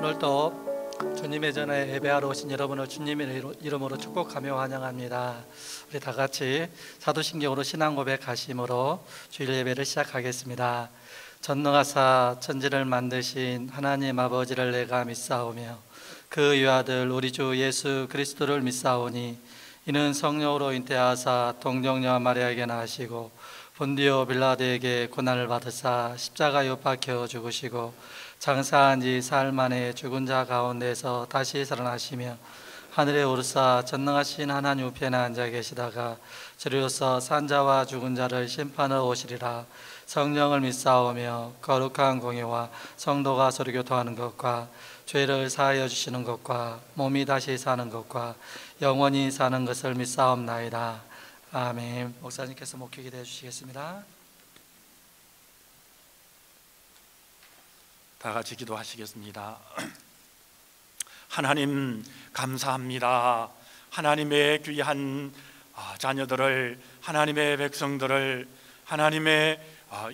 오늘도 주님의 전에 예배하러 오신 여러분을 주님의 이름으로 축복하며 환영합니다. 우리 다 같이 사도신경으로 신앙 고백하심으로 주일 예배를 시작하겠습니다. 전능하사 천지를 만드신 하나님 아버지를 내가 믿사오며 그 유아들 우리 주 예수 그리스도를 믿사오니 이는 성령으로 잉태하사 동정녀 마리아에게 나시고 본디오 빌라도에게 고난을 받으사 십자가에 못 박혀 죽으시고 장사한 지 사흘 만에 죽은 자 가운데서 다시 살아나시며 하늘에 오르사 전능하신 하나님 우편에 앉아 계시다가 저리로서 산자와 죽은 자를 심판하러 오시리라. 성령을 믿사오며 거룩한 공예와 성도가 서로 교통하는 것과 죄를 사하여 주시는 것과 몸이 다시 사는 것과 영원히 사는 것을 믿사옵나이다. 아멘. 목사님께서 목회 기도해 주시겠습니다. 다 같이 기도하시겠습니다. 하나님 감사합니다. 하나님의 귀한 자녀들을, 하나님의 백성들을, 하나님의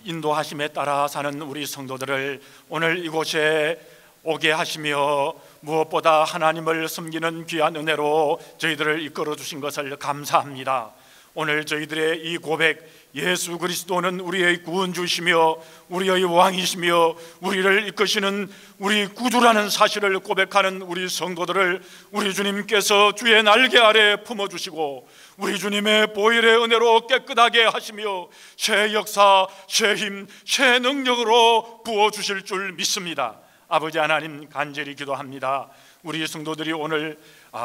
인도하심에 따라 사는 우리 성도들을 오늘 이곳에 오게 하시며 무엇보다 하나님을 섬기는 귀한 은혜로 저희들을 이끌어 주신 것을 감사합니다. 오늘 저희들의 이 고백, 예수 그리스도는 우리의 구원주시며 우리의 왕이시며 우리를 이끄시는 우리 구주라는 사실을 고백하는 우리 성도들을 우리 주님께서 주의 날개 아래 품어주시고 우리 주님의 보혈의 은혜로 깨끗하게 하시며 새 역사, 새 힘, 새 능력으로 부어주실 줄 믿습니다. 아버지 하나님 간절히 기도합니다. 우리 성도들이 오늘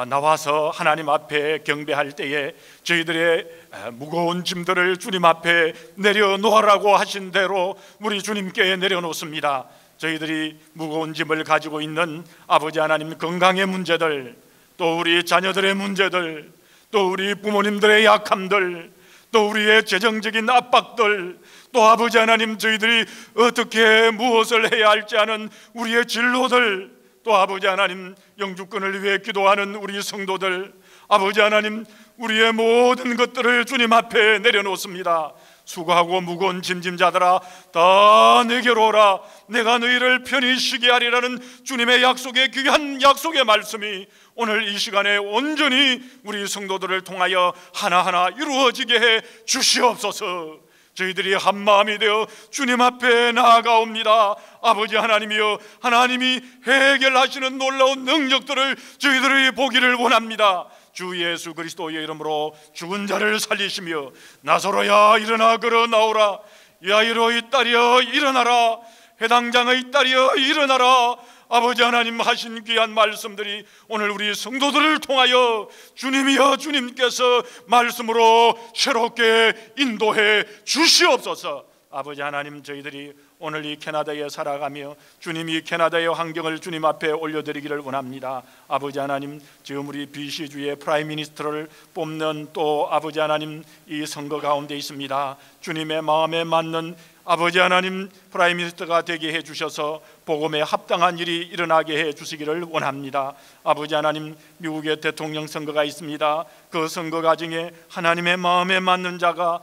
나와서 하나님 앞에 경배할 때에 저희들의 무거운 짐들을 주님 앞에 내려놓으라고 하신 대로 우리 주님께 내려놓습니다. 저희들이 무거운 짐을 가지고 있는 아버지 하나님 건강의 문제들, 또 우리 자녀들의 문제들, 또 우리 부모님들의 약함들, 또 우리의 재정적인 압박들, 또 아버지 하나님 저희들이 어떻게 무엇을 해야 할지 아는 우리의 진로들, 또 아버지 하나님 영주권을 위해 기도하는 우리 성도들, 아버지 하나님 우리의 모든 것들을 주님 앞에 내려놓습니다. 수고하고 무거운 짐짐자들아 다 내게로 오라. 내가 너희를 편히 쉬게 하리라는 주님의 약속의 귀한 약속의 말씀이 오늘 이 시간에 온전히 우리 성도들을 통하여 하나하나 이루어지게 해 주시옵소서. 저희들이 한마음이 되어 주님 앞에 나아가옵니다. 아버지 하나님이여, 하나님이 해결하시는 놀라운 능력들을 저희들이 보기를 원합니다. 주 예수 그리스도의 이름으로 죽은 자를 살리시며 나사로야 일어나 걸어 나오라. 야이로의 딸이여 일어나라. 해당장의 딸이여 일어나라. 아버지 하나님 하신 귀한 말씀들이 오늘 우리 성도들을 통하여 주님이여 주님께서 말씀으로 새롭게 인도해 주시옵소서. 아버지 하나님 저희들이 오늘 이 캐나다에 살아가며 주님이 캐나다의 환경을 주님 앞에 올려드리기를 원합니다. 아버지 하나님 지금 우리 BC주의 프라임 미니스터를 뽑는 또 아버지 하나님 이 선거 가운데 있습니다. 주님의 마음에 맞는 아버지 하나님 프라임 미니스터가 되게 해주셔서 복음에 합당한 일이 일어나게 해주시기를 원합니다. 아버지 하나님 미국의 대통령 선거가 있습니다. 그 선거 과정에 하나님의 마음에 맞는 자가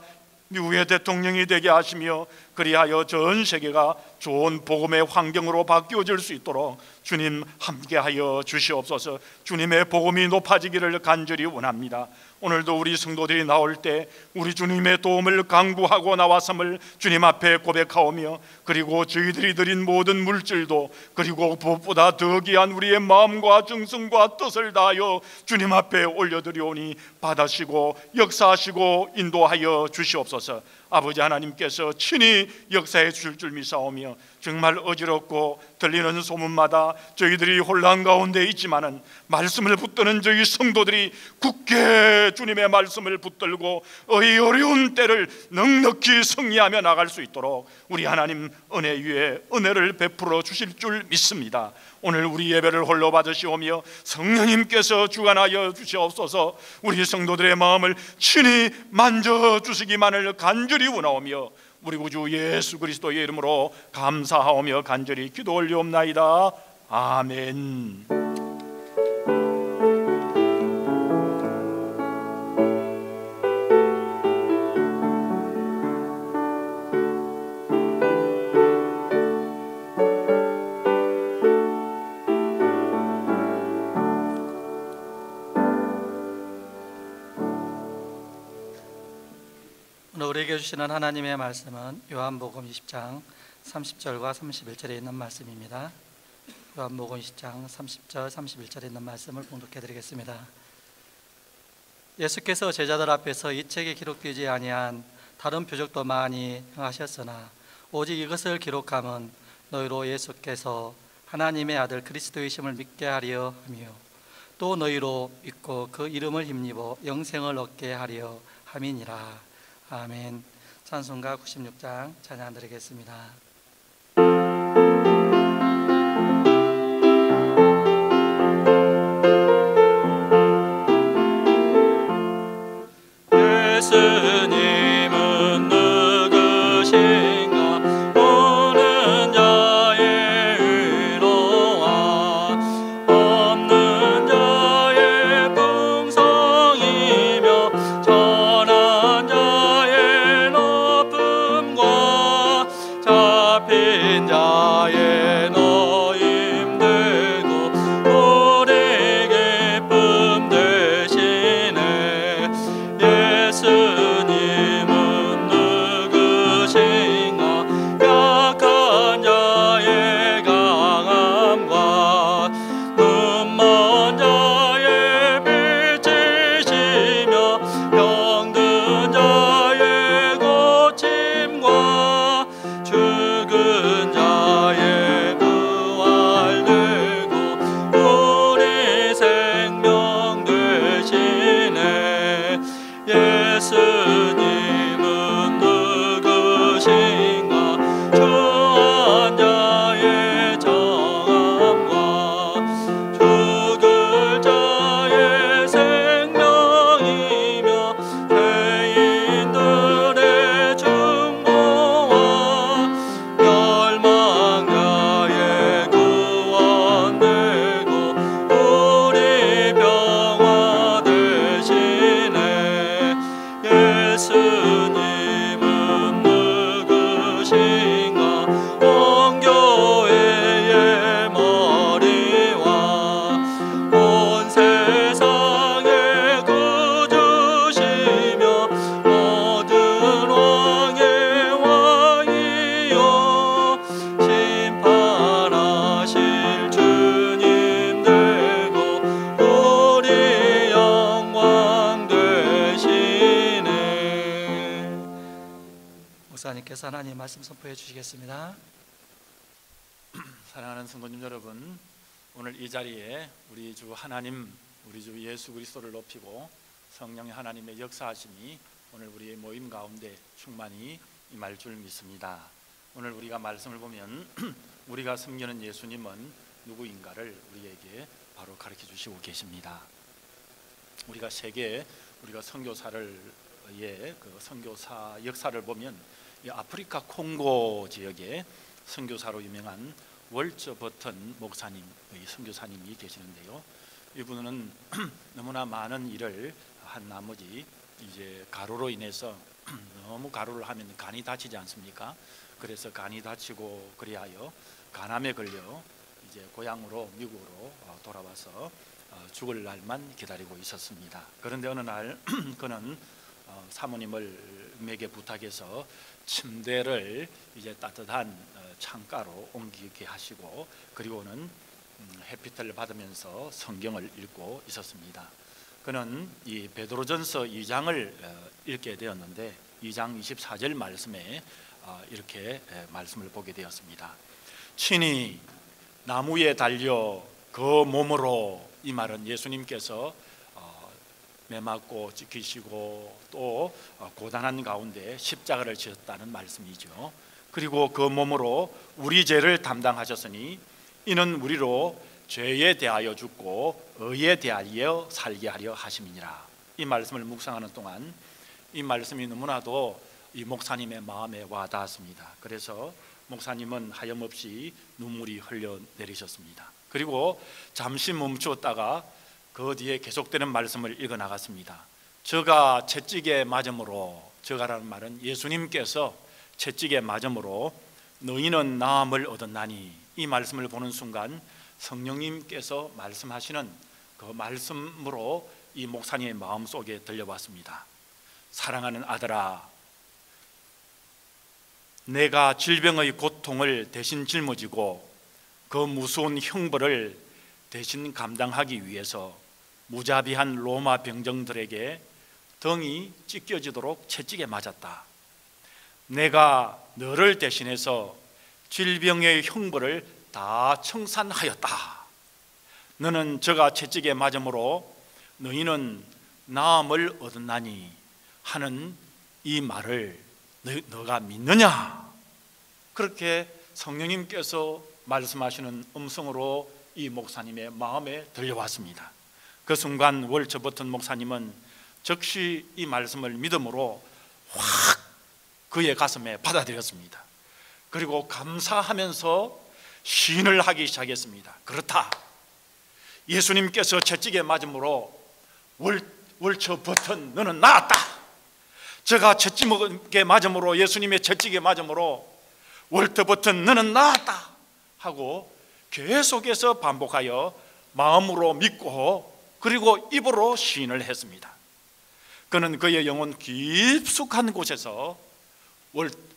미국의 대통령이 되게 하시며 그리하여 전 세계가 좋은 복음의 환경으로 바뀌어질 수 있도록 주님 함께하여 주시옵소서. 주님의 복음이 높아지기를 간절히 원합니다. 오늘도 우리 성도들이 나올 때 우리 주님의 도움을 강구하고 나왔음을 주님 앞에 고백하오며 그리고 저희들이 드린 모든 물질도 그리고 무엇보다 더 귀한 우리의 마음과 정성과 뜻을 다하여 주님 앞에 올려드리오니 받으시고 역사하시고 인도하여 주시옵소서. 아버지 하나님께서 친히 역사해 주실 줄 믿사오며 정말 어지럽고 들리는 소문마다 저희들이 혼란 가운데 있지만은 말씀을 붙드는 저희 성도들이 굳게 주님의 말씀을 붙들고 이 어려운 때를 넉넉히 승리하며 나갈 수 있도록 우리 하나님 은혜 위에 은혜를 베풀어 주실 줄 믿습니다. 오늘 우리 예배를 홀로 받으시오며 성령님께서 주관하여 주시옵소서. 우리 성도들의 마음을 친히 만져주시기만을 간절히 원하오며 우리 구주 예수 그리스도의 이름으로 감사하오며 간절히 기도 올리옵나이다. 아멘. 우리에게 주시는 하나님의 말씀은 요한복음 20장 30절과 31절에 있는 말씀입니다. 요한복음 20장 30절 31절에 있는 말씀을 봉독해 드리겠습니다. 예수께서 제자들 앞에서 이 책에 기록되지 아니한 다른 표적도 많이 행하셨으나 오직 이것을 기록함은 너희로 예수께서 하나님의 아들 그리스도이심을 믿게 하려 하며 또 너희로 믿고 그 이름을 힘입어 영생을 얻게 하려 함이니라. 아멘. 찬송가 96장 찬양 드리겠습니다. 예수님은 누구신가? 오는 자의 의로와 없는 자의 풍성이며 전한 자의 높음과 잡힌 자의 노임되고 우리 기쁨 되시네. 예수님은 누구신가? 약한 자의 강함과 눈먼 자의 빛이시며 병든 자의 고침과 죽은 자의 부활되고 우리 생명 되시네. 예수님은 누구신가? 주한 자의 정함과 죽을 자의 생명이며 죄인들의 중보와 멸망자의 구원되고 우리 평화 되시네. 예수님은 누구신가? 온 교회의 머리와 온 세상의 구주시며 모든 왕의 왕이요 심판하실 주님 되고 우리 영광 되시네. 목사님께서 하나님 말씀 선포해 주시겠습니다. 사랑하는 성도님 여러분, 오늘 이 자리에 우리 주 하나님, 우리 주 예수 그리스도를 높이고 성령의 하나님의 역사하심이 오늘 우리의 모임 가운데 충만히 임할 줄 믿습니다. 오늘 우리가 말씀을 보면 우리가 섬기는 예수님은 누구인가를 우리에게 바로 가르쳐 주시고 계십니다. 우리가 우리가 선교사를 그 선교사 역사를 보면 이 아프리카 콩고 지역에 선교사로 유명한 월처 버튼 목사님, 선교사님이 계시는데요. 이분은 너무나 많은 일을 한 나머지 이제 가루로 인해서 너무 가루를 하면 간이 다치지 않습니까? 그래서 간이 다치고 그리하여 간암에 걸려 이제 고향으로 미국으로 돌아와서 죽을 날만 기다리고 있었습니다. 그런데 어느 날 그는 사모님에게 부탁해서 침대를 이제 따뜻한 창가로 옮기게 하시고 그리고는 햇빛을 받으면서 성경을 읽고 있었습니다. 그는 이 베드로전서 2장을 읽게 되었는데 2장 24절 말씀에 이렇게 말씀을 보게 되었습니다. 친히 나무에 달려 그 몸으로, 이 말은 예수님께서 매맞고 찢기시고 또 고단한 가운데 십자가를 지었다는 말씀이죠. 그리고 그 몸으로 우리 죄를 담당하셨으니 이는 우리로 죄에 대하여 죽고 의에 대하여 살게 하려 하심이니라. 이 말씀을 묵상하는 동안 이 말씀이 너무나도 이 목사님의 마음에 와닿았습니다. 그래서 목사님은 하염없이 눈물이 흘러내리셨습니다. 그리고 잠시 멈추었다가 그 뒤에 계속되는 말씀을 읽어 나갔습니다. 저가 채찍에 맞음으로, 저가라는 말은 예수님께서 채찍에 맞음으로 너희는 나음을 얻었나니, 이 말씀을 보는 순간 성령님께서 말씀하시는 그 말씀으로 이 목사님의 마음속에 들려왔습니다. 사랑하는 아들아, 내가 질병의 고통을 대신 짊어지고 그 무서운 형벌을 대신 감당하기 위해서 무자비한 로마 병정들에게 등이 찢겨지도록 채찍에 맞았다. 내가 너를 대신해서 질병의 형벌을 다 청산하였다. 너는 저가 채찍에 맞음으로 너희는 나음을 얻었나니 하는 이 말을 너가 믿느냐? 그렇게 성령님께서 말씀하시는 음성으로 이 목사님의 마음에 들려왔습니다. 그 순간 월처 목사님은 즉시 이 말씀을 믿음으로 확 그의 가슴에 받아들였습니다. 그리고 감사하면서 시인을 하기 시작했습니다. 그렇다, 예수님께서 채찍에 맞음으로 월처 너는 나았다. 제가 채찍에 맞음으로, 예수님의 채찍에 맞음으로 월터 너는 나았다 하고 계속해서 반복하여 마음으로 믿고 그리고 입으로 시인을 했습니다. 그는 그의 영혼 깊숙한 곳에서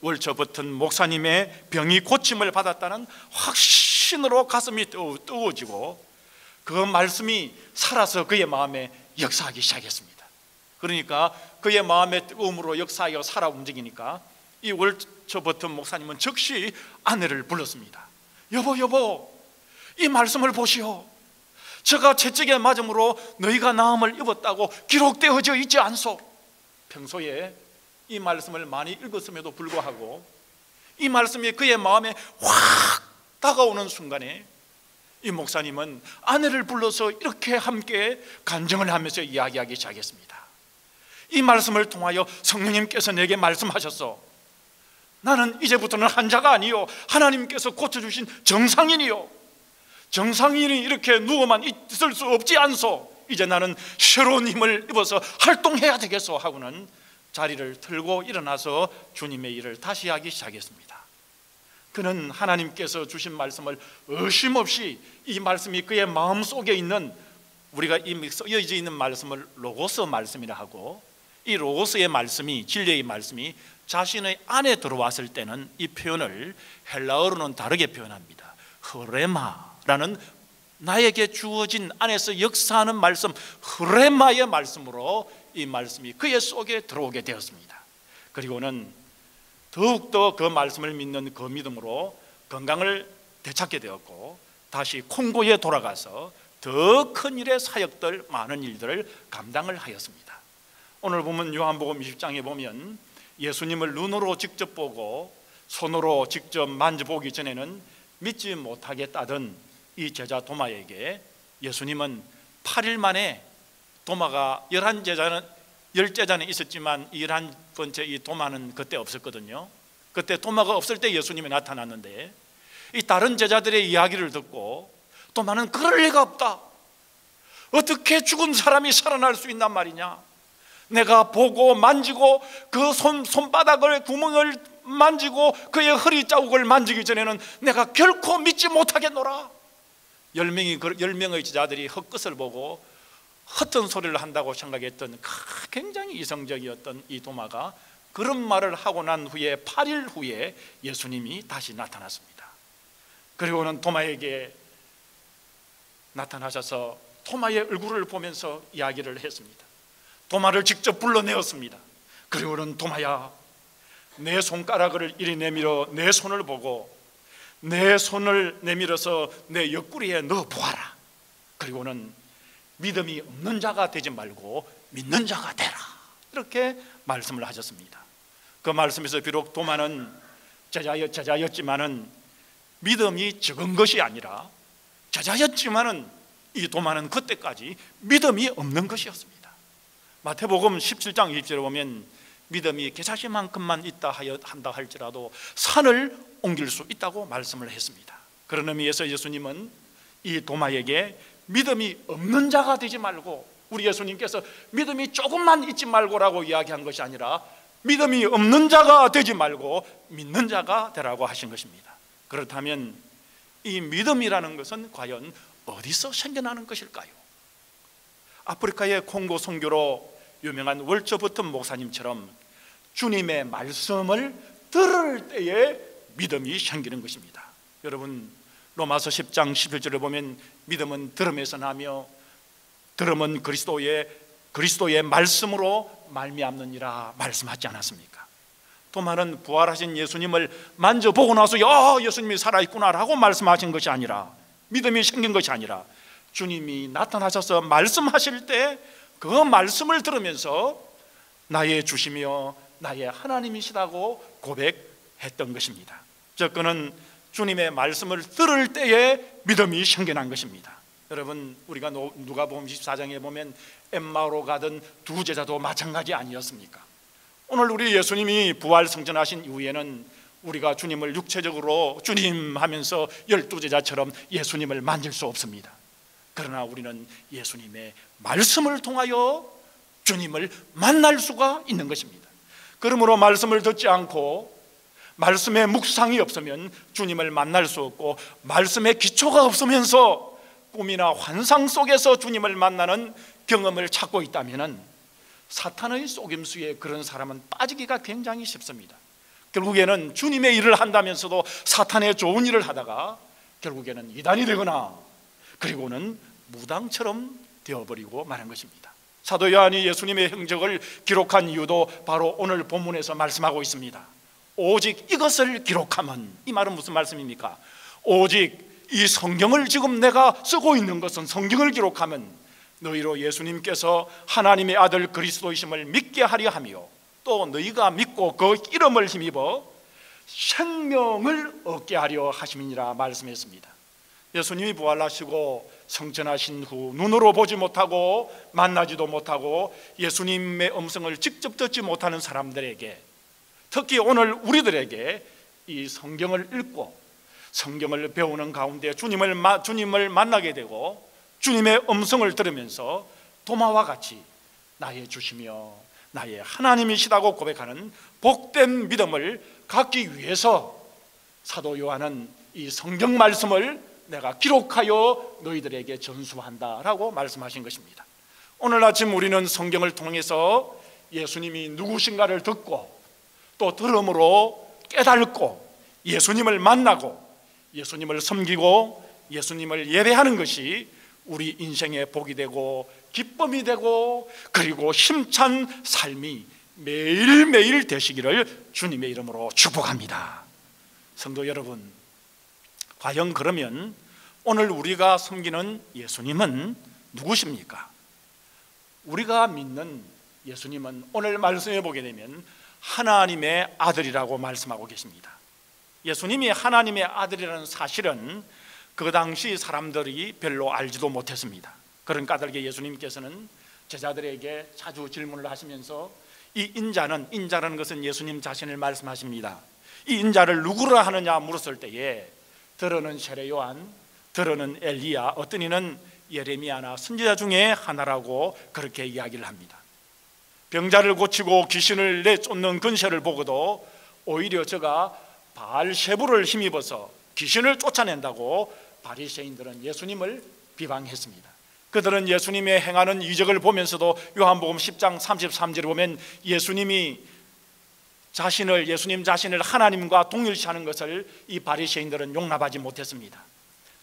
월처 목사님의 병이 고침을 받았다는 확신으로 가슴이 뜨거워지고 그 말씀이 살아서 그의 마음에 역사하기 시작했습니다. 그러니까 그의 마음의 뜨거움으로 역사하여 살아 움직이니까 이 월처 목사님은 즉시 아내를 불렀습니다. 여보, 이 말씀을 보시오. 제가 채찍에 맞음으로 너희가 나음을 입었다고 기록되어져 있지 않소? 평소에 이 말씀을 많이 읽었음에도 불구하고 이 말씀이 그의 마음에 확 다가오는 순간에 이 목사님은 아내를 불러서 이렇게 함께 간증을 하면서 이야기하기 시작했습니다. 이 말씀을 통하여 성령님께서 내게 말씀하셨어. 나는 이제부터는 환자가 아니요 하나님께서 고쳐주신 정상인이요, 정상인이 이렇게 누워만 있을 수 없지 않소. 이제 나는 새로운 힘을 입어서 활동해야 되겠소 하고는 자리를 틀고 일어나서 주님의 일을 다시 하기 시작했습니다. 그는 하나님께서 주신 말씀을 의심 없이, 이 말씀이 그의 마음속에 있는, 우리가 이미 쓰여져 있는 말씀을 로고스 말씀이라 하고, 이 로고스의 말씀이, 진리의 말씀이 자신의 안에 들어왔을 때는 이 표현을 헬라어로는 다르게 표현합니다. 흐레마라는 나에게 주어진 안에서 역사하는 말씀, 흐레마의 말씀으로 이 말씀이 그의 속에 들어오게 되었습니다. 그리고는 더욱더 그 말씀을 믿는 그 믿음으로 건강을 되찾게 되었고 다시 콩고에 돌아가서 더 큰 일의 사역들, 많은 일들을 감당을 하였습니다. 오늘 보면 요한복음 20장에 보면 예수님을 눈으로 직접 보고 손으로 직접 만져보기 전에는 믿지 못하겠다던 이 제자 도마에게 예수님은 8일 만에, 도마가 10제자는 있었지만 11번째 이 도마는 그때 없었거든요. 그때 도마가 없을 때 예수님이 나타났는데 이 다른 제자들의 이야기를 듣고 도마는 그럴 리가 없다. 어떻게 죽은 사람이 살아날 수 있단 말이냐. 내가 보고 만지고 그 손바닥을 구멍을 만지고 그의 허리 자국을 만지기 전에는 내가 결코 믿지 못하겠노라. 10명의 제자들이 헛것을 보고 헛된 소리를 한다고 생각했던 굉장히 이성적이었던 이 도마가 그런 말을 하고 난 후에 8일 후에 예수님이 다시 나타났습니다. 그리고는 도마에게 나타나셔서 도마의 얼굴을 보면서 이야기를 했습니다. 도마를 직접 불러내었습니다. 그리고는 도마야, 내 손가락을 이리 내밀어 내 손을 보고 내 손을 내밀어서 내 옆구리에 넣어 보아라. 그리고는 믿음이 없는 자가 되지 말고 믿는 자가 되라. 이렇게 말씀을 하셨습니다. 그 말씀에서 비록 도마는 제자였지만은 믿음이 적은 것이 아니라, 제자였지만은 이 도마는 그때까지 믿음이 없는 것이었습니다. 마태복음 17장 20절에 보면 믿음이 겨자씨만큼만 있다 한다 할지라도 산을 옮길 수 있다고 말씀을 했습니다. 그런 의미에서 예수님은 이 도마에게 믿음이 없는 자가 되지 말고, 우리 예수님께서 믿음이 조금만 있지 말고라고 이야기한 것이 아니라 믿음이 없는 자가 되지 말고 믿는 자가 되라고 하신 것입니다. 그렇다면 이 믿음이라는 것은 과연 어디서 생겨나는 것일까요? 아프리카의 콩고 선교로 유명한 월처 목사님처럼 주님의 말씀을 들을 때에 믿음이 생기는 것입니다. 여러분, 로마서 10장 11절에 보면 믿음은 들음에서 나며 들음은 그리스도의 말씀으로 말미암느니라 말씀하지 않았습니까? 도마는 부활하신 예수님을 만져보고 나서 예수님이 살아있구나라고 말씀하신 것이 아니라, 믿음이 생긴 것이 아니라, 주님이 나타나셔서 말씀하실 때 그 말씀을 들으면서 나의 주시며 나의 하나님이시라고 고백했던 것입니다. 즉 그는 주님의 말씀을 들을 때에 믿음이 생겨난 것입니다. 여러분, 우리가 누가복음 24장에 보면 엠마오로 가던 두 제자도 마찬가지 아니었습니까? 오늘 우리 예수님이 부활 승천하신 이후에는 우리가 주님을 육체적으로 주님 하면서 12제자처럼 예수님을 만질 수 없습니다. 그러나 우리는 예수님의 말씀을 통하여 주님을 만날 수가 있는 것입니다. 그러므로 말씀을 듣지 않고 말씀의 묵상이 없으면 주님을 만날 수 없고, 말씀의 기초가 없으면서 꿈이나 환상 속에서 주님을 만나는 경험을 찾고 있다면 사탄의 속임수에 그런 사람은 빠지기가 굉장히 쉽습니다. 결국에는 주님의 일을 한다면서도 사탄의 좋은 일을 하다가 결국에는 이단이 되거나 그리고는 무당처럼 되어버리고 마는 것입니다. 사도 요한이 예수님의 행적을 기록한 이유도 바로 오늘 본문에서 말씀하고 있습니다. 오직 이것을 기록하면, 이 말은 무슨 말씀입니까? 오직 이 성경을 지금 내가 쓰고 있는 것은, 성경을 기록하면 너희로 예수님께서 하나님의 아들 그리스도이심을 믿게 하려 하며, 또 너희가 믿고 그 이름을 힘입어 생명을 얻게 하려 하심이니라 말씀했습니다. 예수님이 부활하시고 성천하신 후 눈으로 보지 못하고 만나지도 못하고 예수님의 음성을 직접 듣지 못하는 사람들에게, 특히 오늘 우리들에게 이 성경을 읽고 성경을 배우는 가운데 주님을 만나게 되고 주님의 음성을 들으면서 도마와 같이 나의 주시며 나의 하나님이시다고 고백하는 복된 믿음을 갖기 위해서 사도 요한은 이 성경 말씀을 내가 기록하여 너희들에게 전수한다라고 말씀하신 것입니다. 오늘 아침 우리는 성경을 통해서 예수님이 누구신가를 듣고 또 들음으로 깨닫고 예수님을 만나고 예수님을 섬기고 예수님을 예배하는 것이 우리 인생의 복이 되고 기쁨이 되고 그리고 힘찬 삶이 매일매일 되시기를 주님의 이름으로 축복합니다. 성도 여러분, 과연 그러면 오늘 우리가 섬기는 예수님은 누구십니까? 우리가 믿는 예수님은 오늘 말씀해 보게 되면 하나님의 아들이라고 말씀하고 계십니다. 예수님이 하나님의 아들이라는 사실은 그 당시 사람들이 별로 알지도 못했습니다. 그런 까닭에 예수님께서는 제자들에게 자주 질문을 하시면서 이 인자라는 것은 예수님 자신을 말씀하십니다. 이 인자를 누구라 하느냐 물었을 때에 들어는 세례 요한, 들어는 엘리야, 어떤 이는 예레미야나 선지자 중에 하나라고 그렇게 이야기를 합니다. 병자를 고치고 귀신을 내쫓는 근세를 보고도 오히려 저가 바알세불을 힘입어서 귀신을 쫓아낸다고 바리새인들은 예수님을 비방했습니다. 그들은 예수님의 행하는 이적을 보면서도 요한복음 10장 33절에 보면 예수님 자신을 하나님과 동일시하는 것을 이 바리새인들은 용납하지 못했습니다.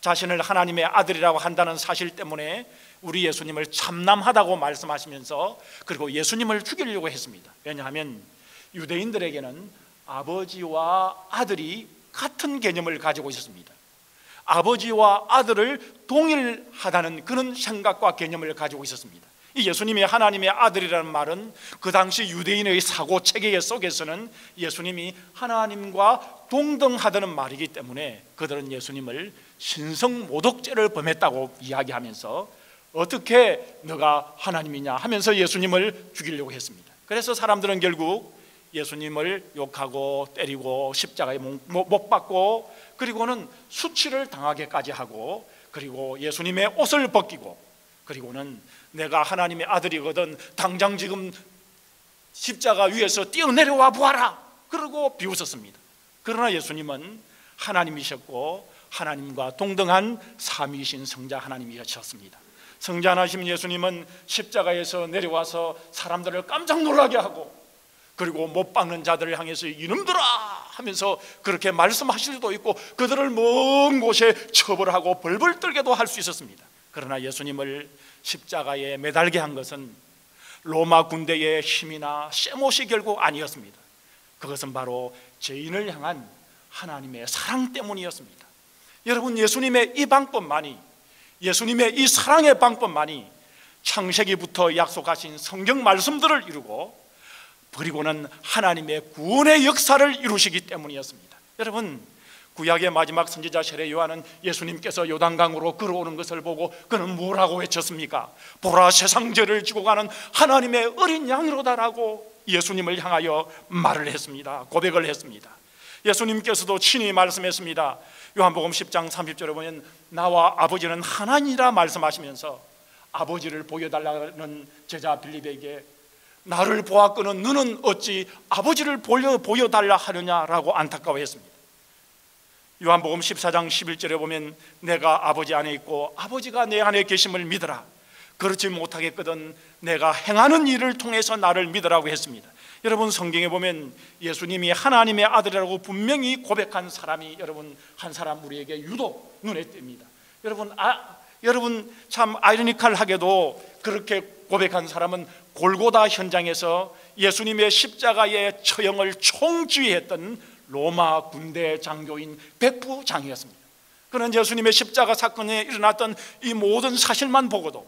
자신을 하나님의 아들이라고 한다는 사실 때문에 우리 예수님을 참남하다고 말씀하시면서 그리고 예수님을 죽이려고 했습니다. 왜냐하면 유대인들에게는 아버지와 아들이 같은 개념을 가지고 있었습니다. 아버지와 아들을 동일하다는 그런 생각과 개념을 가지고 있었습니다. 이 예수님이 하나님의 아들이라는 말은 그 당시 유대인의 사고 체계 속에서는 예수님이 하나님과 동등하다는 말이기 때문에 그들은 예수님을 신성모독죄를 범했다고 이야기하면서 어떻게 너가 하나님이냐 하면서 예수님을 죽이려고 했습니다. 그래서 사람들은 결국 예수님을 욕하고 때리고 십자가에 못 박고 그리고는 수치를 당하게까지 하고 그리고 예수님의 옷을 벗기고 그리고는 내가 하나님의 아들이거든 당장 지금 십자가 위에서 뛰어내려와 보아라 그러고 비웃었습니다. 그러나 예수님은 하나님이셨고 하나님과 동등한 삼위이신 성자 하나님이셨습니다. 성자 하나님 예수님은 십자가에서 내려와서 사람들을 깜짝 놀라게 하고 그리고 못 박는 자들을 향해서 이놈들아 하면서 그렇게 말씀하실 수도 있고, 그들을 먼 곳에 처벌하고 벌벌 떨게도 할 수 있었습니다. 그러나 예수님을 십자가에 매달게 한 것은 로마 군대의 힘이나 쇠못이 결국 아니었습니다. 그것은 바로 죄인을 향한 하나님의 사랑 때문이었습니다. 여러분, 예수님의 이 방법만이, 예수님의 이 사랑의 방법만이 창세기부터 약속하신 성경 말씀들을 이루고, 그리고는 하나님의 구원의 역사를 이루시기 때문이었습니다. 여러분, 구약의 마지막 선지자 세례 요한은 예수님께서 요단강으로 걸어오는 것을 보고 그는 뭐라고 외쳤습니까? 보라, 세상 죄를 지고 가는 하나님의 어린 양이로다라고 예수님을 향하여 말을 했습니다. 고백을 했습니다. 예수님께서도 친히 말씀했습니다. 요한복음 10장 30절에 보면 나와 아버지는 하나니라 말씀하시면서 아버지를 보여달라는 제자 빌립에게 나를 보았거늘 너는 어찌 아버지를 보여달라 하느냐라고 안타까워했습니다. 요한복음 14장 11절에 보면 내가 아버지 안에 있고 아버지가 내 안에 계심을 믿으라. 그렇지 못하겠거든 내가 행하는 일을 통해서 나를 믿으라고 했습니다. 여러분, 성경에 보면 예수님이 하나님의 아들이라고 분명히 고백한 사람이 여러분 한 사람 우리에게 유독 눈에 띕니다. 여러분 참 아이러니컬하게도 그렇게 고백한 사람은 골고다 현장에서 예수님의 십자가의 처형을 총지휘했던 로마 군대 장교인 백부장이었습니다. 그는 예수님의 십자가 사건에 일어났던 이 모든 사실만 보고도,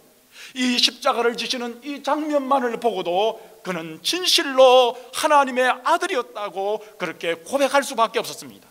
이 십자가를 지시는 이 장면만을 보고도 그는 진실로 하나님의 아들이었다고 그렇게 고백할 수밖에 없었습니다.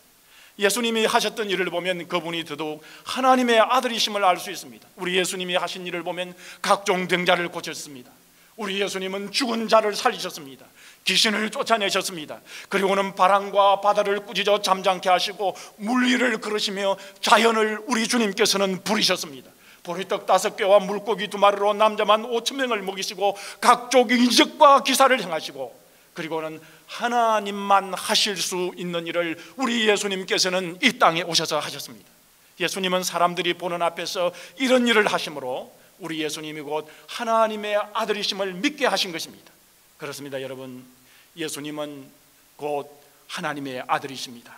예수님이 하셨던 일을 보면 그분이 더더욱 하나님의 아들이심을 알 수 있습니다. 우리 예수님이 하신 일을 보면 각종 병자를 고쳤습니다. 우리 예수님은 죽은 자를 살리셨습니다. 귀신을 쫓아내셨습니다. 그리고는 바람과 바다를 꾸짖어 잠잠케 하시고 물위를 걸으시며 자연을 우리 주님께서는 부리셨습니다. 보리떡 5개와 물고기 2마리로 남자만 5,000명을 먹이시고 각종 이적과 기사를 행하시고, 그리고는 하나님만 하실 수 있는 일을 우리 예수님께서는 이 땅에 오셔서 하셨습니다. 예수님은 사람들이 보는 앞에서 이런 일을 하심으로 우리 예수님이 곧 하나님의 아들이심을 믿게 하신 것입니다. 그렇습니다. 여러분, 예수님은 곧 하나님의 아들이십니다.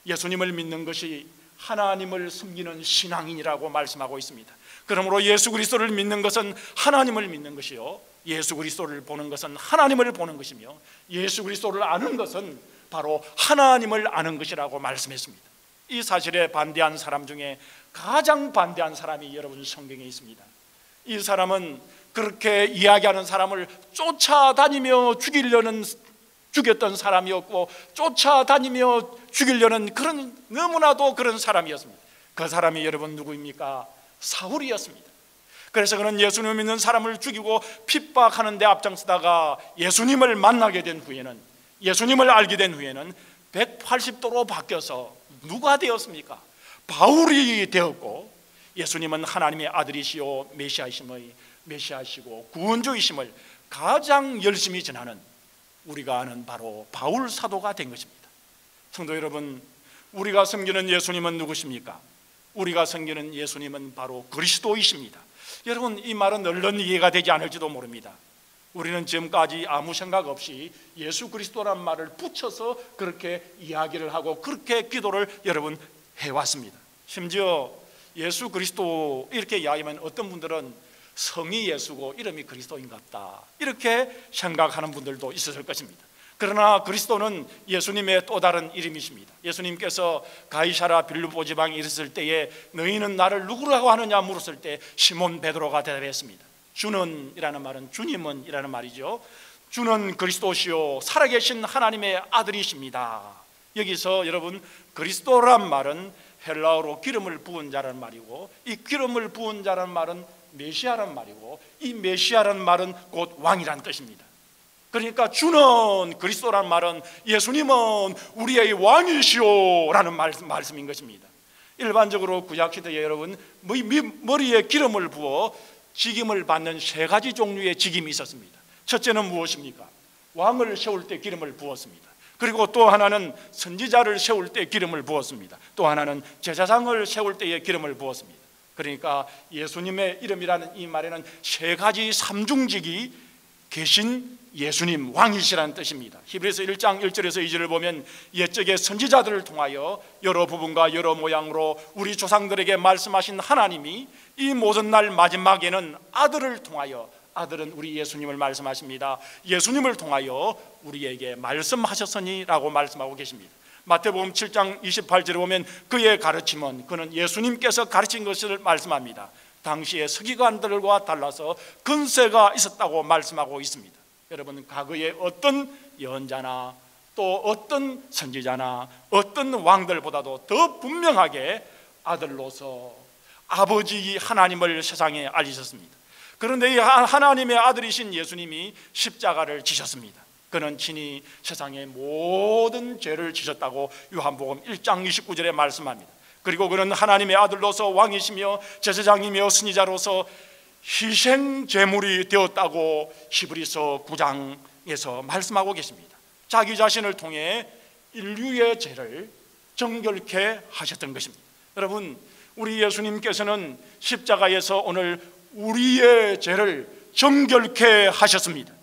예수님을 믿는 것이 하나님을 섬기는 신앙인이라고 말씀하고 있습니다. 그러므로 예수 그리스도를 믿는 것은 하나님을 믿는 것이요, 예수 그리스도를 보는 것은 하나님을 보는 것이며, 예수 그리스도를 아는 것은 바로 하나님을 아는 것이라고 말씀했습니다. 이 사실에 반대한 사람 중에 가장 반대한 사람이 여러분 성경에 있습니다. 이 사람은 그렇게 이야기하는 사람을 쫓아다니며 죽였던 사람이었고, 쫓아다니며 죽이려는 그런, 너무나도 그런 사람이었습니다. 그 사람이 여러분 누구입니까? 사울이었습니다. 그래서 그는 예수님 믿는 사람을 죽이고 핍박하는 데 앞장서다가 예수님을 만나게 된 후에는, 예수님을 알게 된 후에는 180도로 바뀌어서 누가 되었습니까? 바울이 되었고, 예수님은 하나님의 아들이시오 메시아시고 구원주이심을 가장 열심히 전하는 우리가 아는 바로 바울 사도가 된 것입니다. 성도 여러분, 우리가 섬기는 예수님은 누구십니까? 우리가 섬기는 예수님은 바로 그리스도이십니다. 여러분, 이 말은 얼른 이해가 되지 않을지도 모릅니다. 우리는 지금까지 아무 생각 없이 예수 그리스도란 말을 붙여서 그렇게 이야기를 하고 그렇게 기도를 여러분 해왔습니다. 심지어 예수 그리스도 이렇게 이야기하면 어떤 분들은 성이 예수고 이름이 그리스도인 것 같다, 이렇게 생각하는 분들도 있었을 것입니다. 그러나 그리스도는 예수님의 또 다른 이름이십니다. 예수님께서 가이사라 빌립보 지방에 이르렀을 때에 너희는 나를 누구라고 하느냐 물었을 때 시몬 베드로가 대답했습니다. 주는 이라는 말은 주님은 이라는 말이죠. 주는 그리스도시요 살아계신 하나님의 아들이십니다. 여기서 여러분 그리스도란 말은 헬라어로 기름을 부은 자라는 말이고, 이 기름을 부은 자라는 말은 메시아란 말이고, 이 메시아란 말은 곧 왕이란 뜻입니다. 그러니까 주는 그리스도란 말은 예수님은 우리의 왕이시오라는 말씀인 것입니다. 일반적으로 구약시대에 여러분 머리에 기름을 부어 직임을 받는 3가지 종류의 직임이 있었습니다. 첫째는 무엇입니까? 왕을 세울 때 기름을 부었습니다. 그리고 또 하나는 선지자를 세울 때 기름을 부었습니다. 또 하나는 제사장을 세울 때에 기름을 부었습니다. 그러니까 예수님의 이름이라는 이 말에는 3가지 삼중직이 계신 예수님, 왕이시라는 뜻입니다. 히브리서 1장 1절에서 2절을 보면 옛적의 선지자들을 통하여 여러 부분과 여러 모양으로 우리 조상들에게 말씀하신 하나님이 이 모든 날 마지막에는 아들을 통하여, 아들은 우리 예수님을 말씀하십니다. 예수님을 통하여 우리에게 말씀하셨으니 라고 말씀하고 계십니다. 마태복음 7장 28절에 보면 그의 가르침은, 그는 예수님께서 가르친 것을 말씀합니다. 당시의 서기관들과 달라서 근세가 있었다고 말씀하고 있습니다. 여러분, 과거에 어떤 예언자나 또 어떤 선지자나 어떤 왕들보다도 더 분명하게 아들로서 아버지 하나님을 세상에 알리셨습니다. 그런데 이 하나님의 아들이신 예수님이 십자가를 지셨습니다. 그는 친히 세상의 모든 죄를 지셨다고 요한복음 1장 29절에 말씀합니다. 그리고 그는 하나님의 아들로서 왕이시며 제사장이며 선지자로서 희생 제물이 되었다고 히브리서 9장에서 말씀하고 계십니다. 자기 자신을 통해 인류의 죄를 정결케 하셨던 것입니다. 여러분, 우리 예수님께서는 십자가에서 오늘 우리의 죄를 정결케 하셨습니다.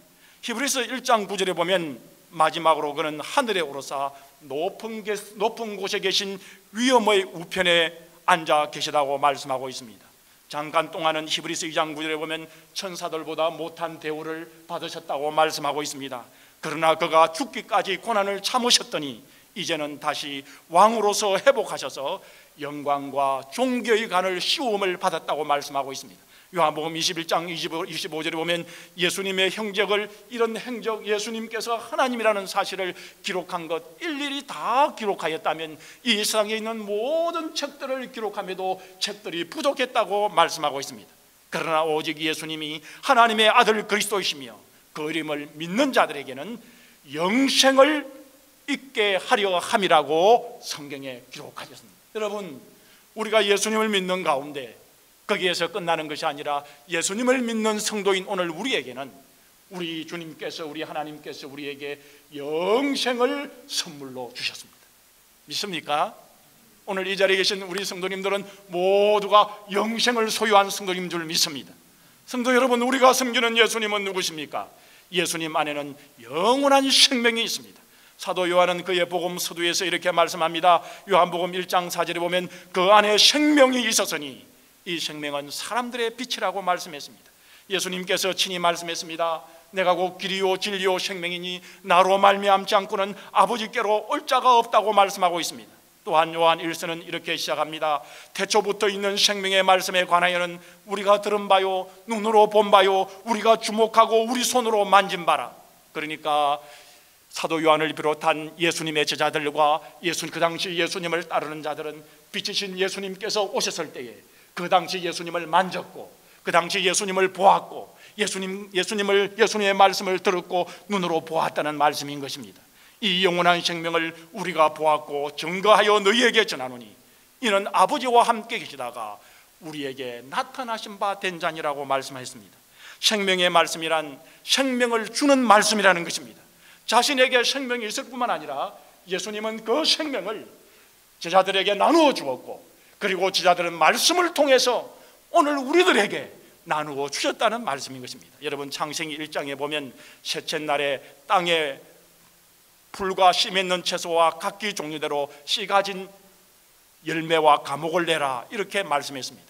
히브리서 1장 9절에 보면 마지막으로 그는 하늘에 오르사 높은 곳에 계신 위엄의 우편에 앉아 계시다고 말씀하고 있습니다. 잠깐 동안은 히브리서 2장 9절에 보면 천사들보다 못한 대우를 받으셨다고 말씀하고 있습니다. 그러나 그가 죽기까지 고난을 참으셨더니 이제는 다시 왕으로서 회복하셔서 영광과 존귀의 간을 씌움을 받았다고 말씀하고 있습니다. 요한복음 21장 25절에 보면 예수님의 행적을, 이런 행적, 예수님께서 하나님이라는 사실을 기록한 것 일일이 다 기록하였다면 이 세상에 있는 모든 책들을 기록함에도 책들이 부족했다고 말씀하고 있습니다. 그러나 오직 예수님이 하나님의 아들 그리스도이시며 그 이름을 믿는 자들에게는 영생을 있게 하려 함이라고 성경에 기록하셨습니다. 여러분, 우리가 예수님을 믿는 가운데 거기에서 끝나는 것이 아니라 예수님을 믿는 성도인 오늘 우리에게는 우리 주님께서, 우리 하나님께서 우리에게 영생을 선물로 주셨습니다. 믿습니까? 오늘 이 자리에 계신 우리 성도님들은 모두가 영생을 소유한 성도님 줄 믿습니다. 성도 여러분, 우리가 섬기는 예수님은 누구십니까? 예수님 안에는 영원한 생명이 있습니다. 사도 요한은 그의 복음 서두에서 이렇게 말씀합니다. 요한복음 1장 4절에 보면 그 안에 생명이 있었으니 이 생명은 사람들의 빛이라고 말씀했습니다. 예수님께서 친히 말씀했습니다. 내가 곧 길이요 진리요 생명이니 나로 말미암지 않고는 아버지께로 올 자가 없다고 말씀하고 있습니다. 또한 요한 1서는 이렇게 시작합니다. 태초부터 있는 생명의 말씀에 관하여는 우리가 들은 바요, 눈으로 본 바요, 우리가 주목하고 우리 손으로 만진 바라. 그러니까 사도 요한을 비롯한 예수님의 제자들과 그 당시 예수님을 따르는 자들은 빛이신 예수님께서 오셨을 때에 그 당시 예수님을 만졌고, 그 당시 예수님을 보았고, 예수님의 말씀을 들었고 눈으로 보았다는 말씀인 것입니다. 이 영원한 생명을 우리가 보았고 증거하여 너희에게 전하노니 이는 아버지와 함께 계시다가 우리에게 나타나신 바 된 자니라고 말씀하셨습니다. 생명의 말씀이란 생명을 주는 말씀이라는 것입니다. 자신에게 생명이 있을 뿐만 아니라 예수님은 그 생명을 제자들에게 나누어 주었고, 그리고 제자들은 말씀을 통해서 오늘 우리들에게 나누어 주셨다는 말씀인 것입니다. 여러분, 창세기 1장에 보면 셋째 날에 땅에 풀과 씨 맺는 채소와 각기 종류대로 씨 가진 열매와 과목을 내라, 이렇게 말씀했습니다.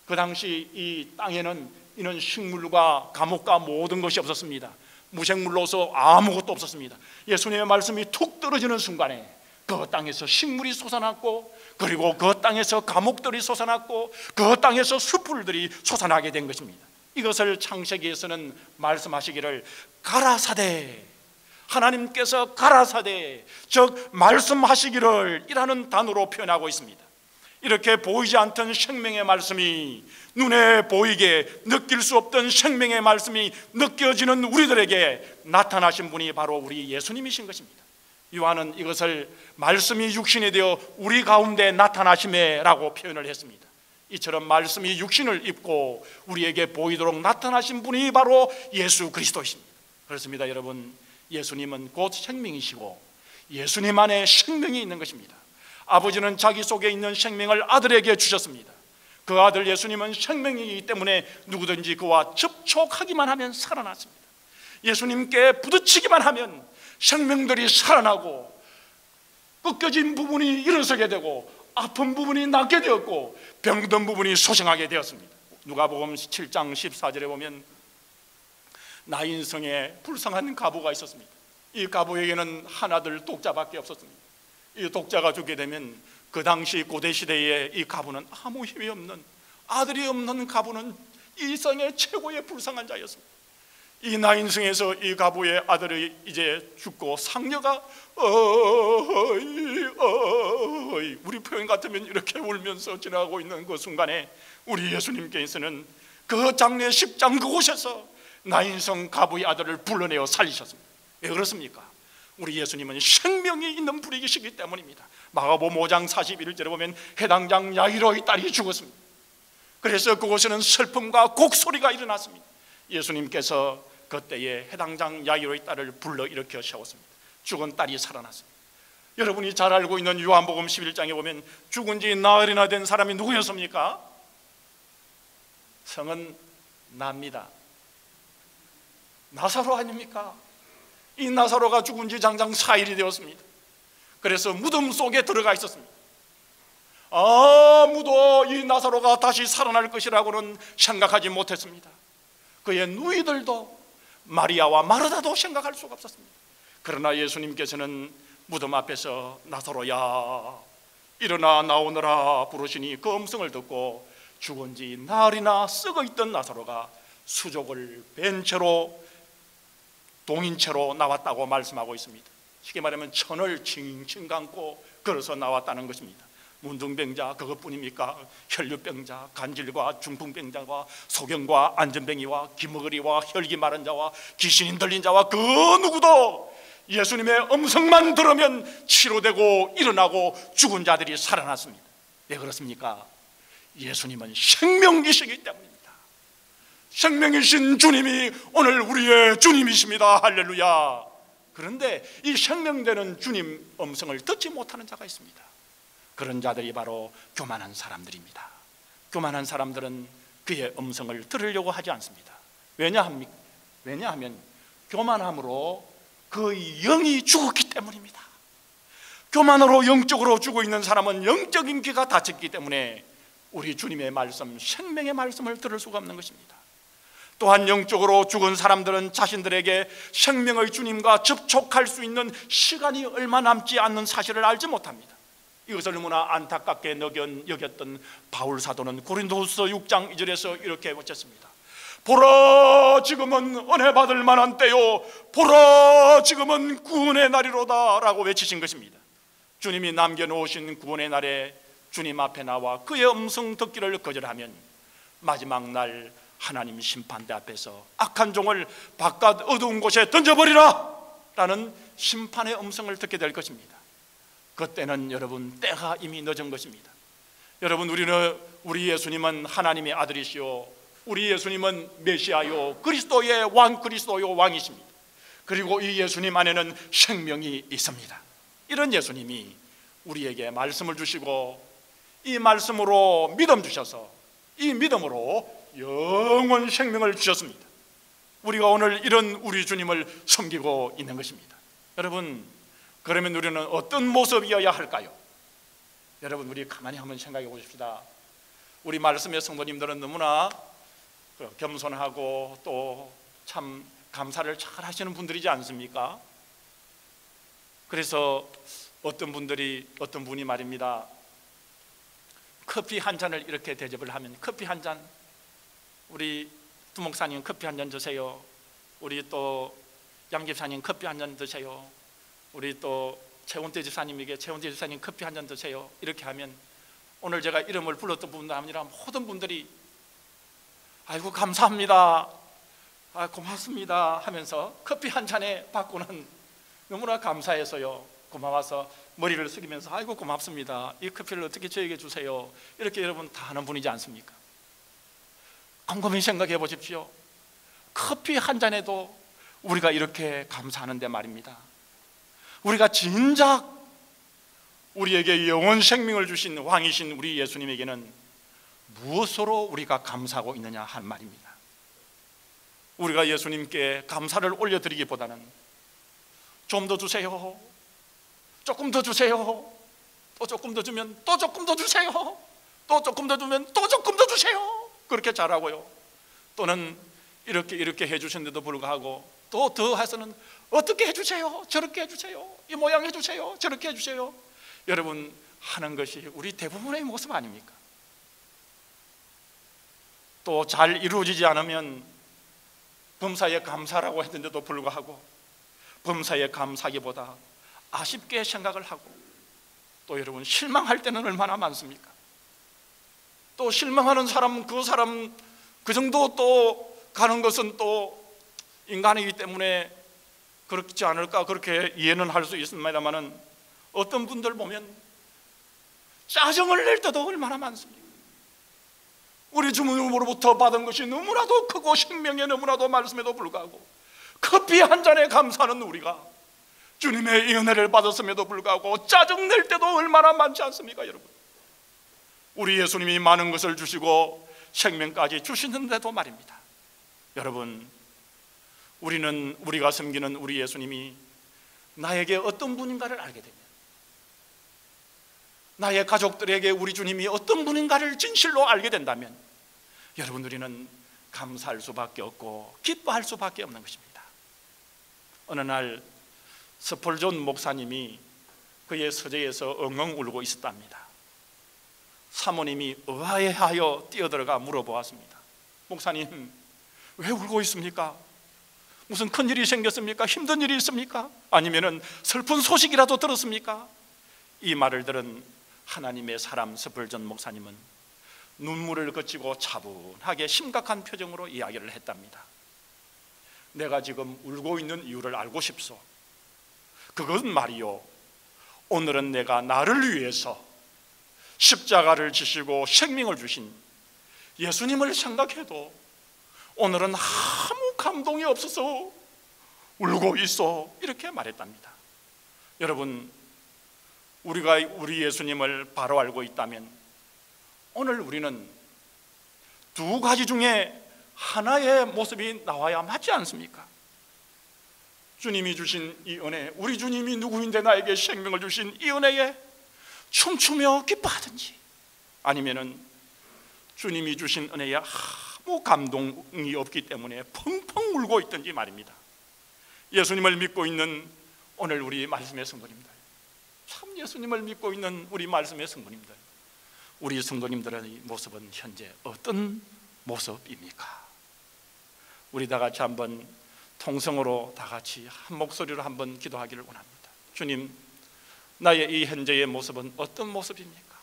그 당시 이 땅에는 이는 식물과 과목과 모든 것이 없었습니다. 무생물로서 아무것도 없었습니다. 예수님의 말씀이 툭 떨어지는 순간에 그 땅에서 식물이 솟아났고, 그리고 그 땅에서 과목들이 솟아났고, 그 땅에서 수풀들이 솟아나게 된 것입니다. 이것을 창세기에서는 말씀하시기를 가라사대, 하나님께서 가라사대, 즉 말씀하시기를 이라는 단어로 표현하고 있습니다. 이렇게 보이지 않던 생명의 말씀이, 눈에 보이게 느낄 수 없던 생명의 말씀이 느껴지는 우리들에게 나타나신 분이 바로 우리 예수님이신 것입니다. 요한은 이것을 말씀이 육신이 되어 우리 가운데 나타나심에라고 표현을 했습니다. 이처럼 말씀이 육신을 입고 우리에게 보이도록 나타나신 분이 바로 예수 그리스도이십니다. 그렇습니다. 여러분, 예수님은 곧 생명이시고 예수님 안에 생명이 있는 것입니다. 아버지는 자기 속에 있는 생명을 아들에게 주셨습니다. 그 아들 예수님은 생명이기 때문에 누구든지 그와 접촉하기만 하면 살아났습니다. 예수님께 부딪히기만 하면 생명들이 살아나고 꺾여진 부분이 일어서게 되고 아픈 부분이 낫게 되었고 병든 부분이 소생하게 되었습니다. 누가복음 7장 14절에 보면 나인성에 불쌍한 과부가 있었습니다. 이 과부에게는 한 아들 독자밖에 없었습니다. 이 독자가 죽게 되면 그 당시 고대시대에 이 과부는 아무 힘이 없는, 아들이 없는 과부는 이 성의 최고의 불쌍한 자였습니다. 이 나인성에서 이 과부의 아들이 이제 죽고 상녀가 우리 표현 같으면 이렇게 울면서 지나가고 있는 그 순간에 우리 예수님께서는 그 장례 10장 그곳에서 나인성 과부의 아들을 불러내어 살리셨습니다. 왜 그렇습니까? 우리 예수님은 생명이 있는 분이시기 때문입니다. 마가복음 5장 41절에 보면 해당 장 야이로의 딸이 죽었습니다. 그래서 그곳에는 슬픔과 곡소리가 일어났습니다. 예수님께서 그때에 해당 장 야이로의 딸을 불러일으켜 세웠습니다. 죽은 딸이 살아났습니다. 여러분이 잘 알고 있는 요한복음 11장에 보면 죽은 지 나흘이나 된 사람이 누구였습니까? 성은 납니다. 나사로 아닙니까? 이 나사로가 죽은 지 장장 4일이 되었습니다. 그래서 무덤 속에 들어가 있었습니다. 아무도 이 나사로가 다시 살아날 것이라고는 생각하지 못했습니다. 그의 누이들도 마리아와 마르다도 생각할 수가 없었습니다. 그러나 예수님께서는 무덤 앞에서 나사로야 일어나 나오너라 부르시니 그 음성을 듣고 죽은 지 나흘이나 썩어 있던 나사로가 수족을 벤 채로 동인 채로 나왔다고 말씀하고 있습니다. 쉽게 말하면 천을 칭칭 감고 걸어서 나왔다는 것입니다. 문둥병자 그것뿐입니까? 혈류병자, 간질과 중풍병자와 소경과 안전뱅이와 기머거리와 혈기 마른 자와 귀신이 들린 자와 그 누구도 예수님의 음성만 들으면 치료되고 일어나고 죽은 자들이 살아났습니다. 왜 그렇습니까? 예수님은 생명이시기 때문입니다. 생명이신 주님이 오늘 우리의 주님이십니다. 할렐루야. 그런데 이 생명되는 주님 음성을 듣지 못하는 자가 있습니다. 그런 자들이 바로 교만한 사람들입니다. 교만한 사람들은 그의 음성을 들으려고 하지 않습니다. 왜냐하면 교만함으로 그 영이 죽었기 때문입니다. 교만으로 영적으로 죽어 있는 사람은 영적인 귀가 닫혔기 때문에 우리 주님의 말씀, 생명의 말씀을 들을 수가 없는 것입니다. 또한 영적으로 죽은 사람들은 자신들에게 생명의 주님과 접촉할 수 있는 시간이 얼마 남지 않는 사실을 알지 못합니다. 이것을 너무나 안타깝게 여겼던 바울 사도는 고린도후서 6장 2절에서 이렇게 외쳤습니다. 보라 지금은 은혜 받을 만한 때요, 보라 지금은 구원의 날이로다 라고 외치신 것입니다. 주님이 남겨놓으신 구원의 날에 주님 앞에 나와 그의 음성 듣기를 거절하면 마지막 날 하나님 심판대 앞에서 악한 종을 바깥 어두운 곳에 던져버리라 라는 심판의 음성을 듣게 될 것입니다. 그때는 여러분 때가 이미 늦은 것입니다. 여러분 우리 예수님은 하나님의 아들이시오, 우리 예수님은 메시아요, 그리스도의 왕, 그리스도요 왕이십니다. 그리고 이 예수님 안에는 생명이 있습니다. 이런 예수님이 우리에게 말씀을 주시고 이 말씀으로 믿음 주셔서 이 믿음으로 영원 생명을 주셨습니다. 우리가 오늘 이런 우리 주님을 섬기고 있는 것입니다. 여러분, 그러면 우리는 어떤 모습이어야 할까요? 여러분, 우리 가만히 한번 생각해 보십시다. 우리 말씀의 성도님들은 너무나 겸손하고 또 참 감사를 잘 하시는 분들이지 않습니까? 그래서 어떤 분이 말입니다, 커피 한 잔을 이렇게 대접을 하면 커피 한 잔, 우리 두 목사님 커피 한 잔 드세요, 우리 또 양 집사님 커피 한 잔 드세요, 우리 또 최원태 집사님에게 최원태 집사님 커피 한 잔 드세요, 이렇게 하면 오늘 제가 이름을 불렀던 분들 아니라 모든 분들이 아이고 감사합니다, 고맙습니다 하면서 커피 한 잔에 받고는 너무나 감사해서요, 고마워서 머리를 숙이면서 아이고 고맙습니다, 이 커피를 어떻게 저에게 주세요, 이렇게 여러분 다 하는 분이지 않습니까? 곰곰이 생각해 보십시오. 커피 한 잔에도 우리가 이렇게 감사하는데 말입니다, 우리가 진작 우리에게 영원 생명을 주신 왕이신 우리 예수님에게는 무엇으로 우리가 감사하고 있느냐 한 말입니다. 우리가 예수님께 감사를 올려드리기보다는 좀 더 주세요, 조금 더 주세요, 또 조금 더 주면 또 조금 더 주세요, 또 조금 더 주면 또 조금 더 주세요, 그렇게 잘하고요. 또는 이렇게 해주셨는데도 불구하고 또 더 해서는 어떻게 해주세요, 저렇게 해주세요, 이 모양 해주세요, 저렇게 해주세요. 여러분, 하는 것이 우리 대부분의 모습 아닙니까? 또 잘 이루어지지 않으면 범사에 감사라고 했는데도 불구하고 범사에 감사기보다 아쉽게 생각을 하고, 또 여러분, 실망할 때는 얼마나 많습니까? 또 실망하는 사람, 그 정도 또 가는 것은 또 인간이기 때문에 그렇지 않을까, 그렇게 이해는 할 수 있습니다만은 어떤 분들 보면 짜증을 낼 때도 얼마나 많습니까? 우리 주님으로부터 받은 것이 너무나도 크고 생명에 너무나도 말씀에도 불구하고 커피 한 잔에 감사하는 우리가 주님의 은혜를 받았음에도 불구하고 짜증 낼 때도 얼마나 많지 않습니까? 여러분, 우리 예수님이 많은 것을 주시고 생명까지 주시는데도 말입니다. 여러분, 우리가 섬기는 우리 예수님이 나에게 어떤 분인가를 알게 되면, 나의 가족들에게 우리 주님이 어떤 분인가를 진실로 알게 된다면, 여러분, 우리는 감사할 수밖에 없고 기뻐할 수밖에 없는 것입니다. 어느 날 스펄전 목사님이 그의 서재에서 엉엉 울고 있었답니다. 사모님이 의아해하여 뛰어들어가 물어보았습니다. 목사님, 왜 울고 있습니까? 무슨 큰일이 생겼습니까? 힘든 일이 있습니까? 아니면은 슬픈 소식이라도 들었습니까? 이 말을 들은 하나님의 사람 스펄전 목사님은 눈물을 그치고 차분하게 심각한 표정으로 이야기를 했답니다. 내가 지금 울고 있는 이유를 알고 싶소. 그건 말이요, 오늘은 내가 나를 위해서 십자가를 지시고 생명을 주신 예수님을 생각해도 오늘은 아무 감동이 없어서 울고 있어, 이렇게 말했답니다. 여러분, 우리가 우리 예수님을 바로 알고 있다면 오늘 우리는 두 가지 중에 하나의 모습이 나와야 맞지 않습니까? 주님이 주신 이 은혜, 우리 주님이 누구인데 나에게 생명을 주신 이 은혜에 춤추며 기뻐하든지, 아니면은 주님이 주신 은혜에 아무 감동이 없기 때문에 펑펑 울고 있든지 말입니다. 예수님을 믿고 있는 오늘 우리 말씀의 성도님들, 참 예수님을 믿고 있는 우리 말씀의 성도님들, 우리 성도님들의 모습은 현재 어떤 모습입니까? 우리 다 같이 한번 통성으로 다 같이 한 목소리로 한번 기도하기를 원합니다. 주님, 나의 이 현재의 모습은 어떤 모습입니까?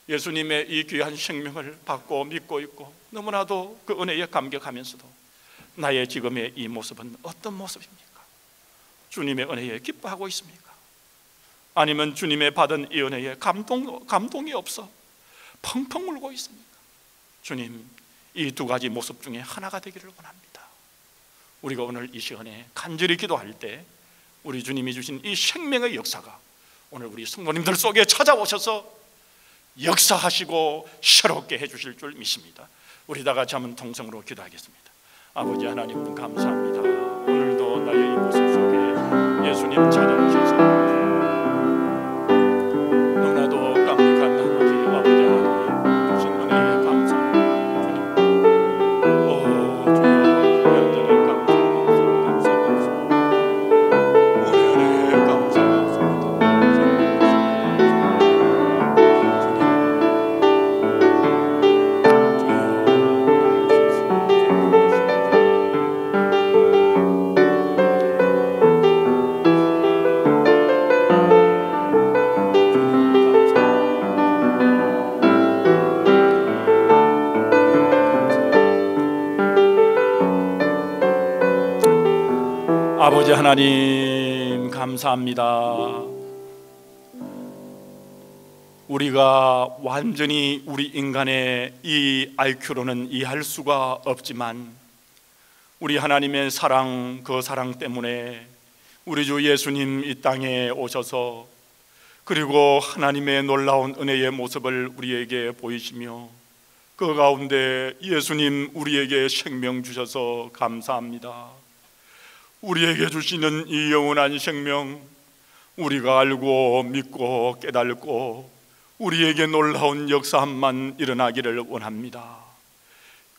예수님의 이 귀한 생명을 받고 믿고 있고 너무나도 그 은혜에 감격하면서도 나의 지금의 이 모습은 어떤 모습입니까? 주님의 은혜에 기뻐하고 있습니까? 아니면 주님의 받은 이 은혜에 감동이 없어 펑펑 울고 있습니까? 주님, 이 두 가지 모습 중에 하나가 되기를 원합니다. 우리가 오늘 이 시간에 간절히 기도할 때 우리 주님이 주신 이 생명의 역사가 오늘 우리 성도님들 속에 찾아오셔서 역사하시고 새롭게 해주실 줄 믿습니다. 우리 다 같이 한번 통성으로 기도하겠습니다. 아버지 하나님, 감사합니다. 오늘도 나의 이 모습 속에 예수님 찾아오셔서 너무나도 깜찍한 아버지 하나님 주신 은혜에 감사합니다. 주님, 주여, 완전히 감사합니다. 은혜에 감사합니다. 아버지 하나님, 감사합니다. 우리가 완전히 우리 인간의 이 IQ로는 이해할 수가 없지만 우리 하나님의 사랑, 그 사랑 때문에 우리 주 예수님 이 땅에 오셔서 그리고 하나님의 놀라운 은혜의 모습을 우리에게 보이시며 그 가운데 예수님 우리에게 생명 주셔서 감사합니다. 우리에게 주시는 이 영원한 생명, 우리가 알고 믿고 깨닫고 우리에게 놀라운 역사함만 일어나기를 원합니다.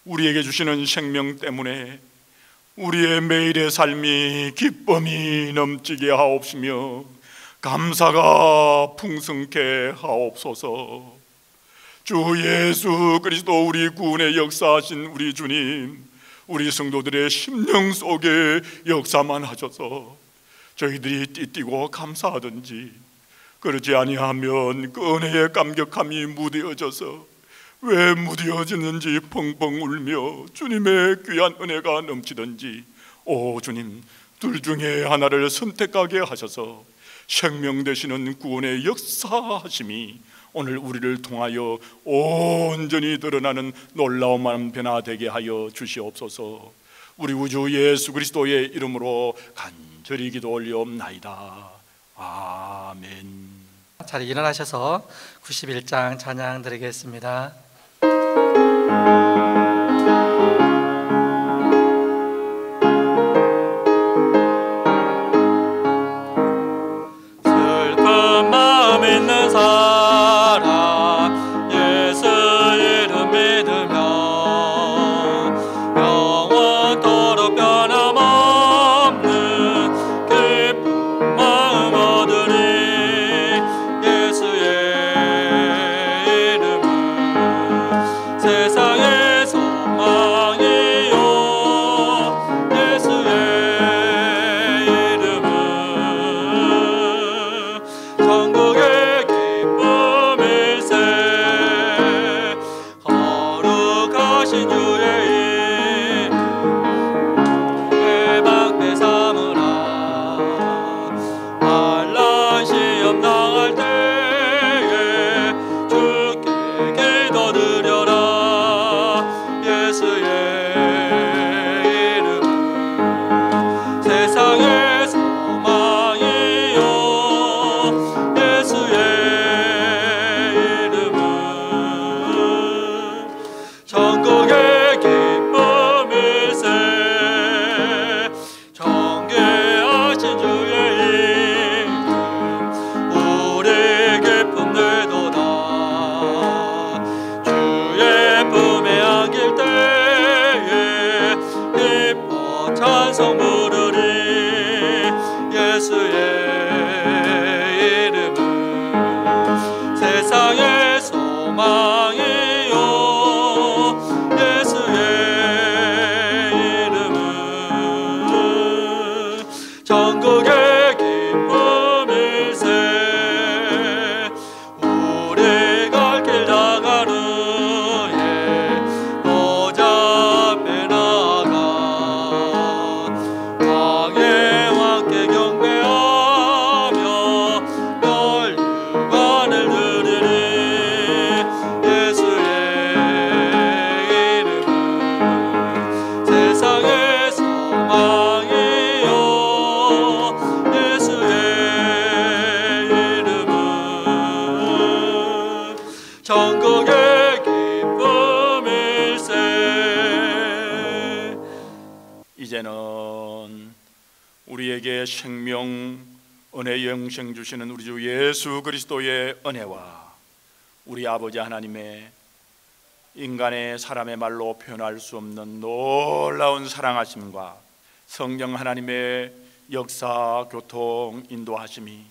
우리에게 주시는 생명 때문에 우리의 매일의 삶이 기쁨이 넘치게 하옵시며 감사가 풍성케 하옵소서. 주 예수 그리스도 우리 구원의 역사하신 우리 주님, 우리 성도들의 심령 속에 역사만 하셔서 저희들이 띠띠고 감사하든지, 그러지 아니하면 그 은혜의 감격함이 무뎌져서 왜 무뎌졌는지 펑펑 울며 주님의 귀한 은혜가 넘치든지, 오 주님, 둘 중에 하나를 선택하게 하셔서 생명 되시는 구원의 역사하심이 오늘 우리를 통하여 온전히 드러나는 놀라움만 변화되게 하여 주시옵소서. 우리 우주 예수 그리스도의 이름으로 간절히 기도 올리옵나이다. 아멘. 자리 일어나셔서 91장 찬양 드리겠습니다. 슬픈 마음 있는 사람 예수 이름 믿으며 영원토록 변함없는 기쁜 마음 얻으리. 예수의 이름은 세상의 소망이요, 예수의 이름은 천국의 기쁨일세. 거룩하신 주의 이름 해방되 삼으라. 환난 시험 당할 때에 주께 기도드려라. 예수의 이름은 세상의 소망이요, 예수의 이름은 천국의 기쁨일세. 정죄하신 주의 이름 우리 기쁨 되도다. 주의 품에 안길 때에 기뻐 찬송 부르리. 예수의 이름은 세상의 소망이요, 예수의 이름은 천국의 기쁨일세. 우리 갈 길 다가는 후에 보좌 앞에 나아가 왕의 왕께 경배하며 멸류관을 드리리. 예수의 이름은 세상의 소망이요, 예수의 이름은 천국의 기쁨일세. 이제는 우리에게 생명, 은혜, 영생 주시는 우리 주 예수 그리스도의 은혜와 우리 아버지 하나님의 인간의 사람의 말로 표현할 수 없는 놀라운 사랑하심과 성령 하나님의 역사, 교통, 인도하심이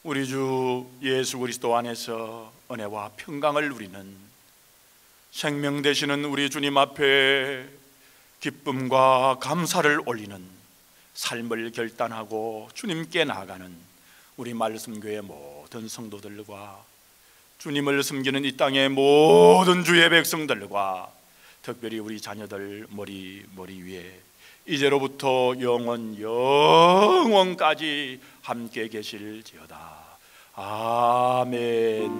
우리 주 예수 그리스도 안에서 은혜와 평강을 누리는 생명 되시는 우리 주님 앞에 기쁨과 감사를 올리는 삶을 결단하고 주님께 나아가는 우리 말씀교회 모든 성도들과 주님을 섬기는 이 땅의 모든 주의 백성들과 특별히 우리 자녀들 머리 위에 이제로부터 영원까지 함께 계실지어다. 아멘.